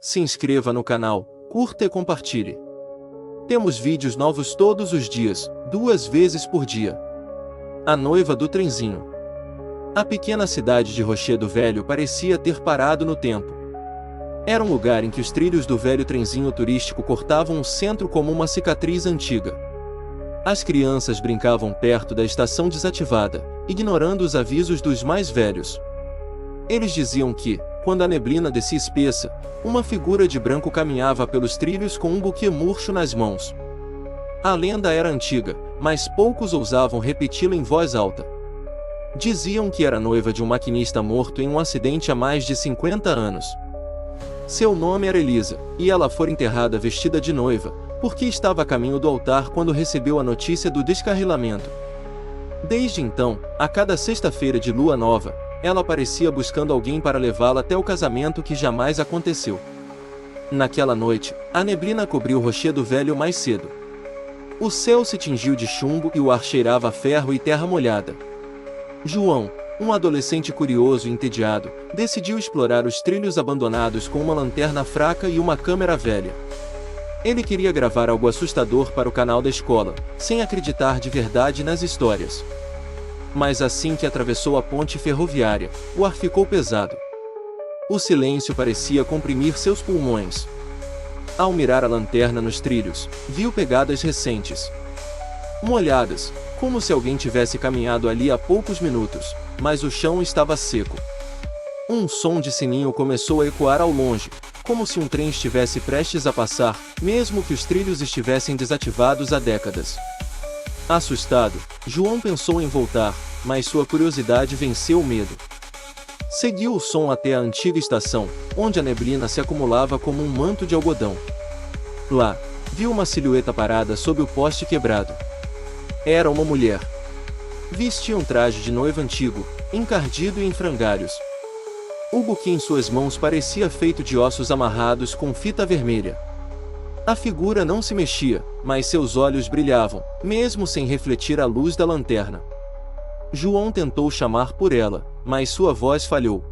se inscreva no canal, curta e compartilhe. Temos vídeos novos todos os dias, 2 vezes por dia. A noiva do trenzinho. A pequena cidade de Rochedo Velho parecia ter parado no tempo. Era um lugar em que os trilhos do velho trenzinho turístico cortavam o centro como uma cicatriz antiga. As crianças brincavam perto da estação desativada, ignorando os avisos dos mais velhos. Eles diziam que, quando a neblina descia espessa, uma figura de branco caminhava pelos trilhos com um buquê murcho nas mãos. A lenda era antiga, mas poucos ousavam repeti-la em voz alta. Diziam que era noiva de um maquinista morto em um acidente há mais de 50 anos. Seu nome era Elisa, e ela fora enterrada vestida de noiva, porque estava a caminho do altar quando recebeu a notícia do descarrilamento. Desde então, a cada sexta-feira de lua nova, ela aparecia buscando alguém para levá-la até o casamento que jamais aconteceu. Naquela noite, a neblina cobriu Rochedo Velho mais cedo. O céu se tingiu de chumbo e o ar cheirava a ferro e terra molhada. João, um adolescente curioso e entediado, decidiu explorar os trilhos abandonados com uma lanterna fraca e uma câmera velha. Ele queria gravar algo assustador para o canal da escola, sem acreditar de verdade nas histórias. Mas assim que atravessou a ponte ferroviária, o ar ficou pesado. O silêncio parecia comprimir seus pulmões. Ao mirar a lanterna nos trilhos, viu pegadas recentes. Molhadas, como se alguém tivesse caminhado ali há poucos minutos, mas o chão estava seco. Um som de sininho começou a ecoar ao longe, como se um trem estivesse prestes a passar, mesmo que os trilhos estivessem desativados há décadas. Assustado, João pensou em voltar, mas sua curiosidade venceu o medo. Seguiu o som até a antiga estação, onde a neblina se acumulava como um manto de algodão. Lá, viu uma silhueta parada sob o poste quebrado. Era uma mulher. Vestia um traje de noiva antigo, encardido e em frangalhos. O buquê em suas mãos parecia feito de ossos amarrados com fita vermelha. A figura não se mexia, mas seus olhos brilhavam, mesmo sem refletir a luz da lanterna. João tentou chamar por ela, mas sua voz falhou.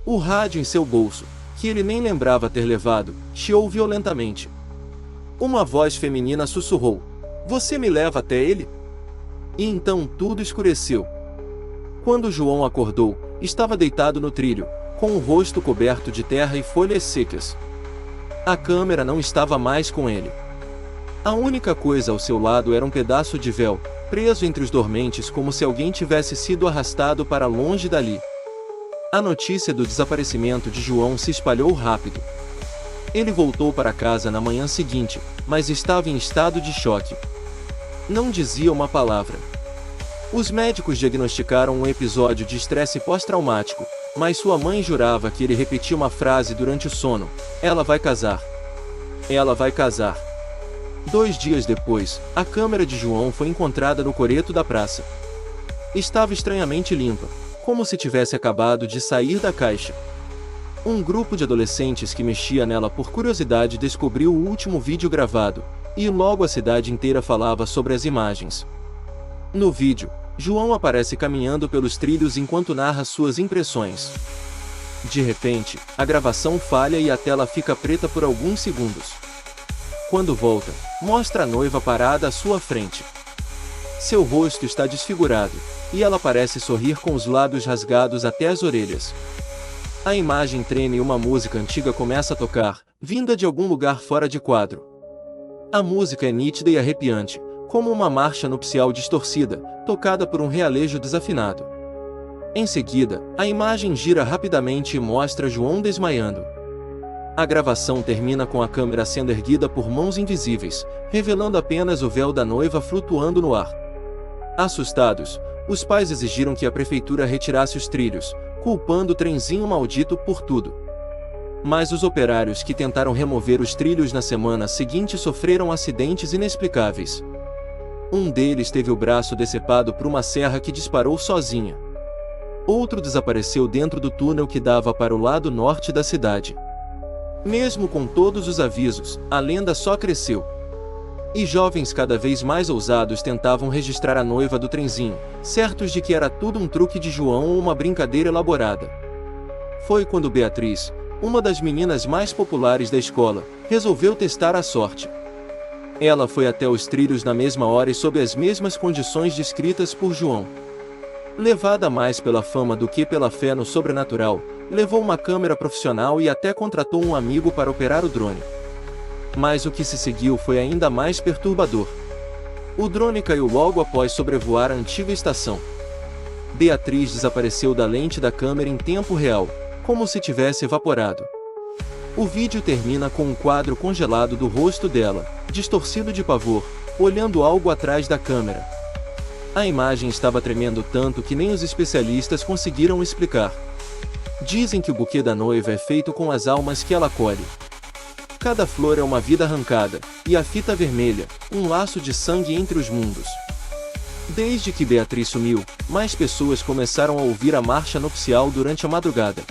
O rádio em seu bolso, que ele nem lembrava ter levado, chiou violentamente. Uma voz feminina sussurrou: "Você me leva até ele?" E então tudo escureceu. Quando João acordou, estava deitado no trilho, com o rosto coberto de terra e folhas secas. A câmera não estava mais com ele. A única coisa ao seu lado era um pedaço de véu, preso entre os dormentes como se alguém tivesse sido arrastado para longe dali. A notícia do desaparecimento de João se espalhou rápido. Ele voltou para casa na manhã seguinte, mas estava em estado de choque. Não dizia uma palavra. Os médicos diagnosticaram um episódio de estresse pós-traumático, mas sua mãe jurava que ele repetia uma frase durante o sono: "Ela vai casar. Ela vai casar." 2 dias depois, a câmera de João foi encontrada no coreto da praça. Estava estranhamente limpa, como se tivesse acabado de sair da caixa. Um grupo de adolescentes que mexia nela por curiosidade descobriu o último vídeo gravado, e logo a cidade inteira falava sobre as imagens. No vídeo, João aparece caminhando pelos trilhos enquanto narra suas impressões. De repente, a gravação falha e a tela fica preta por alguns segundos. Quando volta, mostra a noiva parada à sua frente. Seu rosto está desfigurado, e ela parece sorrir com os lábios rasgados até as orelhas. A imagem treme e uma música antiga começa a tocar, vinda de algum lugar fora de quadro. A música é nítida e arrepiante, como uma marcha nupcial distorcida, tocada por um realejo desafinado. Em seguida, a imagem gira rapidamente e mostra João desmaiando. A gravação termina com a câmera sendo erguida por mãos invisíveis, revelando apenas o véu da noiva flutuando no ar. Assustados, os pais exigiram que a prefeitura retirasse os trilhos, culpando o trenzinho maldito por tudo. Mas os operários que tentaram remover os trilhos na semana seguinte sofreram acidentes inexplicáveis. Um deles teve o braço decepado por uma serra que disparou sozinha. Outro desapareceu dentro do túnel que dava para o lado norte da cidade. Mesmo com todos os avisos, a lenda só cresceu. E jovens cada vez mais ousados tentavam registrar a noiva do trenzinho, certos de que era tudo um truque de João ou uma brincadeira elaborada. Foi quando Beatriz, uma das meninas mais populares da escola, resolveu testar a sorte. Ela foi até os trilhos na mesma hora e sob as mesmas condições descritas por João. Levada mais pela fama do que pela fé no sobrenatural, levou uma câmera profissional e até contratou um amigo para operar o drone. Mas o que se seguiu foi ainda mais perturbador. O drone caiu logo após sobrevoar a antiga estação. Beatriz desapareceu da lente da câmera em tempo real, como se tivesse evaporado. O vídeo termina com um quadro congelado do rosto dela, distorcido de pavor, olhando algo atrás da câmera. A imagem estava tremendo tanto que nem os especialistas conseguiram explicar. Dizem que o buquê da noiva é feito com as almas que ela acolhe. Cada flor é uma vida arrancada, e a fita vermelha, um laço de sangue entre os mundos. Desde que Beatriz sumiu, mais pessoas começaram a ouvir a marcha nupcial durante a madrugada.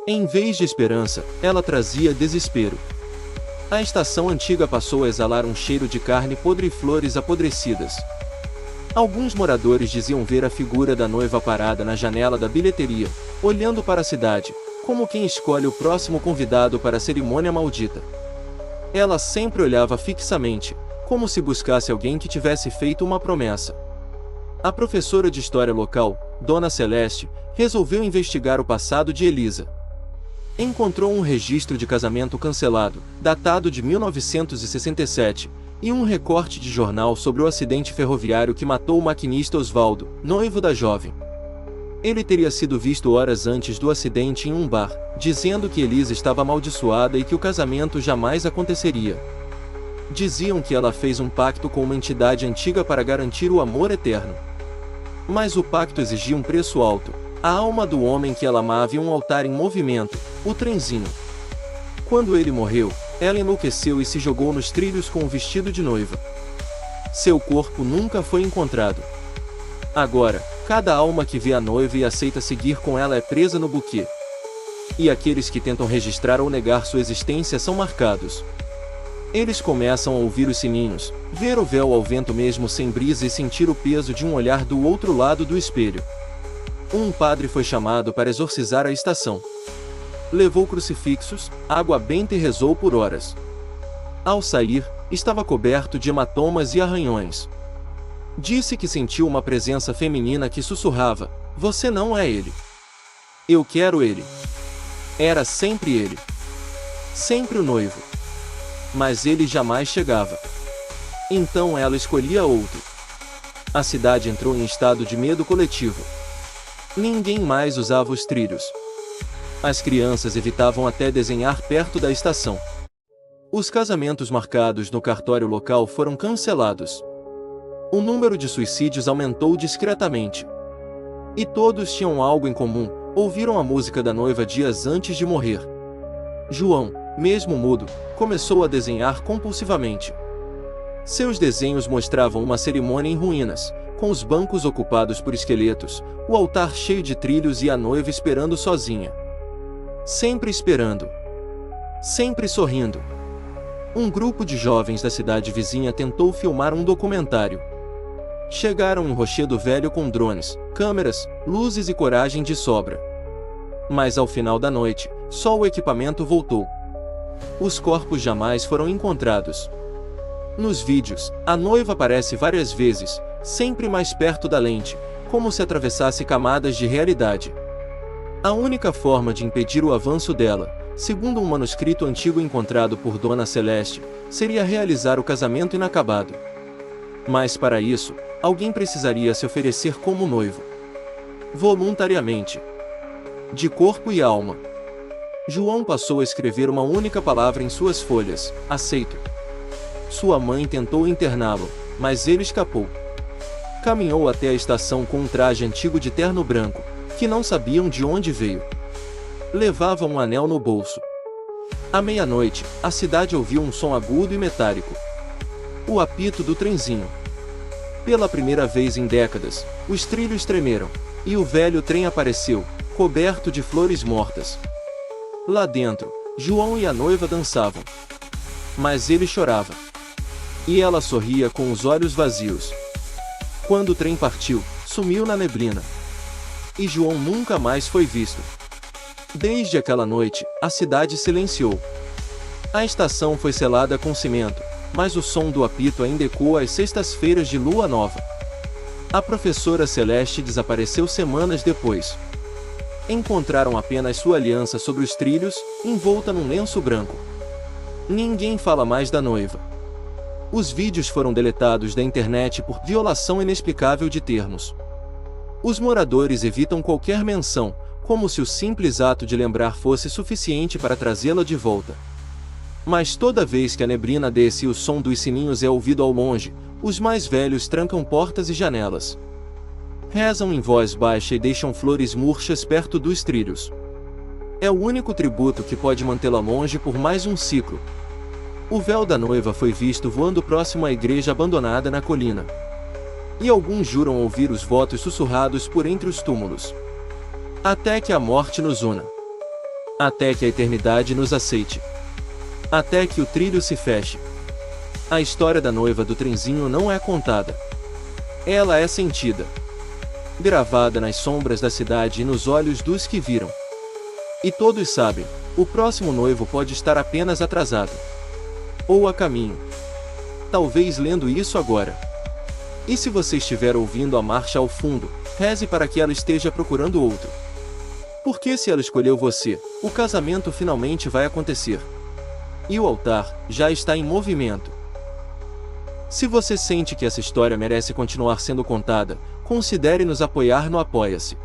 Em vez de esperança, ela trazia desespero. A estação antiga passou a exalar um cheiro de carne podre e flores apodrecidas. Alguns moradores diziam ver a figura da noiva parada na janela da bilheteria, olhando para a cidade, como quem escolhe o próximo convidado para a cerimônia maldita. Ela sempre olhava fixamente, como se buscasse alguém que tivesse feito uma promessa. A professora de história local, Dona Celeste, resolveu investigar o passado de Elisa. Encontrou um registro de casamento cancelado, datado de 1967, e um recorte de jornal sobre o acidente ferroviário que matou o maquinista Osvaldo, noivo da jovem. Ele teria sido visto horas antes do acidente em um bar, dizendo que Elisa estava amaldiçoada e que o casamento jamais aconteceria. Diziam que ela fez um pacto com uma entidade antiga para garantir o amor eterno. Mas o pacto exigia um preço alto, a alma do homem que ela amava e um altar em movimento, o trenzinho. Quando ele morreu, ela enlouqueceu e se jogou nos trilhos com o vestido de noiva. Seu corpo nunca foi encontrado. Agora, cada alma que vê a noiva e aceita seguir com ela é presa no buquê. E aqueles que tentam registrar ou negar sua existência são marcados. Eles começam a ouvir os sininhos, ver o véu ao vento mesmo sem brisa e sentir o peso de um olhar do outro lado do espelho. Um padre foi chamado para exorcizar a estação. Levou crucifixos, água benta e rezou por horas. Ao sair, estava coberto de hematomas e arranhões. Disse que sentiu uma presença feminina que sussurrava: "Você não é ele. Eu quero ele." Era sempre ele. Sempre o noivo. Mas ele jamais chegava. Então ela escolhia outro. A cidade entrou em estado de medo coletivo. Ninguém mais usava os trilhos. As crianças evitavam até desenhar perto da estação. Os casamentos marcados no cartório local foram cancelados. O número de suicídios aumentou discretamente. E todos tinham algo em comum: ouviram a música da noiva dias antes de morrer. João, mesmo mudo, começou a desenhar compulsivamente. Seus desenhos mostravam uma cerimônia em ruínas, com os bancos ocupados por esqueletos, o altar cheio de trilhos e a noiva esperando sozinha. Sempre esperando. Sempre sorrindo. Um grupo de jovens da cidade vizinha tentou filmar um documentário. Chegaram em Rochedo Velho com drones, câmeras, luzes e coragem de sobra. Mas ao final da noite, só o equipamento voltou. Os corpos jamais foram encontrados. Nos vídeos, a noiva aparece várias vezes, sempre mais perto da lente, como se atravessasse camadas de realidade. A única forma de impedir o avanço dela, segundo um manuscrito antigo encontrado por Dona Celeste, seria realizar o casamento inacabado. Mas para isso, alguém precisaria se oferecer como noivo. Voluntariamente. De corpo e alma. João passou a escrever uma única palavra em suas folhas: aceito. Sua mãe tentou interná-lo, mas ele escapou. Caminhou até a estação com um traje antigo de terno branco, que não sabiam de onde veio. Levava um anel no bolso. À meia-noite, a cidade ouviu um som agudo e metálico. O apito do trenzinho. Pela primeira vez em décadas, os trilhos tremeram, e o velho trem apareceu, coberto de flores mortas. Lá dentro, João e a noiva dançavam. Mas ele chorava. E ela sorria com os olhos vazios. Quando o trem partiu, sumiu na neblina. E João nunca mais foi visto. Desde aquela noite, a cidade silenciou. A estação foi selada com cimento, mas o som do apito ainda ecoa às sextas-feiras de lua nova. A professora Celeste desapareceu semanas depois. Encontraram apenas sua aliança sobre os trilhos, envolta num lenço branco. Ninguém fala mais da noiva. Os vídeos foram deletados da internet por violação inexplicável de termos. Os moradores evitam qualquer menção, como se o simples ato de lembrar fosse suficiente para trazê-la de volta. Mas toda vez que a neblina desce e o som dos sininhos é ouvido ao longe, os mais velhos trancam portas e janelas. Rezam em voz baixa e deixam flores murchas perto dos trilhos. É o único tributo que pode mantê-la longe por mais um ciclo. O véu da noiva foi visto voando próximo à igreja abandonada na colina. E alguns juram ouvir os votos sussurrados por entre os túmulos. Até que a morte nos una. Até que a eternidade nos aceite. Até que o trilho se feche. A história da noiva do trenzinho não é contada. Ela é sentida. Gravada nas sombras da cidade e nos olhos dos que viram. E todos sabem, o próximo noivo pode estar apenas atrasado. Ou a caminho. Talvez lendo isso agora. E se você estiver ouvindo a marcha ao fundo, reze para que ela esteja procurando outro. Porque se ela escolheu você, o casamento finalmente vai acontecer. E o altar já está em movimento. Se você sente que essa história merece continuar sendo contada, considere nos apoiar no Apoia-se.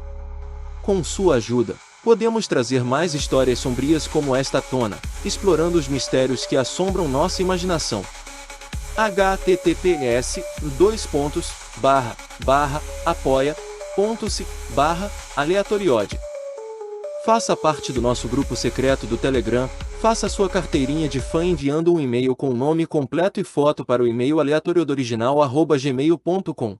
Com sua ajuda, podemos trazer mais histórias sombrias como esta à tona, explorando os mistérios que assombram nossa imaginação. https://apoia.se/aleatoriode. Faça parte do nosso grupo secreto do Telegram, faça sua carteirinha de fã enviando um e-mail com o nome completo e foto para o e-mail aleatoriodoriginal@gmail.com.